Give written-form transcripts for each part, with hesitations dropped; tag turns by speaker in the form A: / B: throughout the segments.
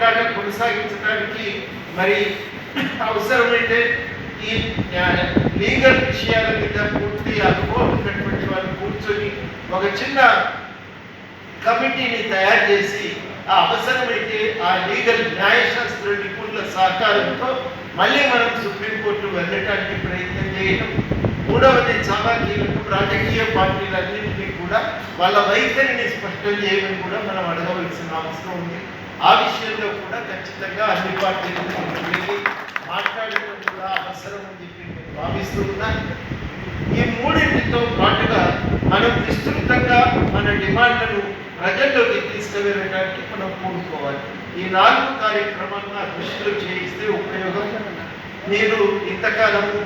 A: కొట్లాట కొనసాగించడానికి మరి అవసరమైతే ఈ లీగల్ విషయాల మీద పూర్తి అనుభవం ఉన్నటువంటి వాళ్ళు కూర్చొని ఒక చిన్న కమిటీని తయారు చేసి ఆ అవసరమైతే ఆ లీగల్ న్యాయశాస్త్ర నిపుణుల సహకారంతో మళ్ళీ మనం సుప్రీంకోర్టు వెళ్ళటానికి ప్రయత్నం చేయడం. మూడవది చాలా కీలకం, రాజకీయ పార్టీలన్నింటినీ కూడా వాళ్ళ వైఖరిని స్పష్టం చేయమని కూడా మనం అడగవలసిన అవసరం ఉంది. ఆ విషయంలో కూడా ఖచ్చితంగా అన్ని పార్టీలను మాట్లాడటం కూడా అవసరం అని చెప్పి నేను భావిస్తూ ఉన్నాను. ఈ మూడింటితో పాటుగా మనం విస్తృతంగా మన డిమాండ్లను ప్రజల్లోకి తీసుకువెళ్ళడానికి మనం కూడుకోవాలి. ఈ 4 కార్యక్రమాలను దృష్టిలో చేయిస్తే ఉపయోగం. నేను ఇంతకాలము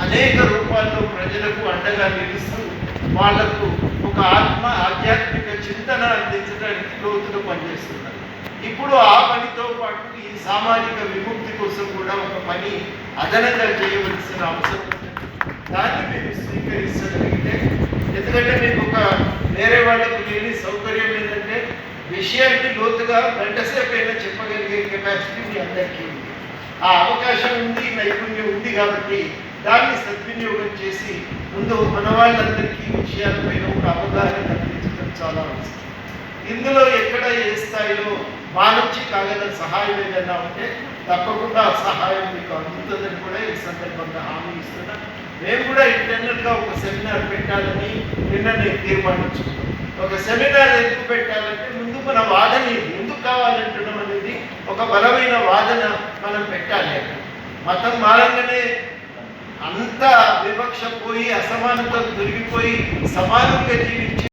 A: అనేక రూపాల్లో ప్రజలకు అండగా నిలుస్తూ వాళ్లకు ఒక ఆధ్యాత్మిక చింతన అందించడానికి లోతుగా పనిచేస్తున్నాను. ఇప్పుడు ఆ పనితో పాటు ఈ సామాజిక విముక్తి కోసం కూడా ఒక పని అదనంగా చేయవలసిన అవసరం ఉంది. దాన్ని మీరు స్వీకరించగలిగితే, ఎందుకంటే మీకు ఒక వేరే వాళ్ళకి లేని సౌకర్యం ఏంటంటే విషయాన్ని లోతుగా గంటసేపు అయినా చెప్పగలిగే కెపాసిటీ మీ అందరికీ ఉంది. ఆ అవకాశం ఉంది, నైపుణ్యం ఉంది. కాబట్టి దాన్ని సద్వినియోగం చేసి ముందు మన వాళ్ళందరికీ విషయాలపైన ఒక అవగాహన కల్పించడం చాలా అవసరం. ఇందులో ఎక్కడ ఏ స్థాయిలో మా నుంచి కాగల సహాయం ఏదైనా ఉంటే తప్పకుండా ఆ సహాయం మీకు అందుతుందని కూడా ఈ సందర్భంగా హామీ ఇస్తున్నా. మేము కూడా ఇంటర్నల్గా ఒక సెమినార్ పెట్టాలని నిన్న నేను తీర్మానించుకున్నాం. ఒక సెమినార్ ఎందుకు పెట్టాలంటే ముందు మన వాదన ఎందుకు కావాలంటున్నాం అనేది ఒక బలమైన వాదన మనం పెట్టాలి. అక్కడ మతం మారంగానే అంత వివక్ష పోయి అసమానతలు తొలగిపోయి సమానంగా జీవించి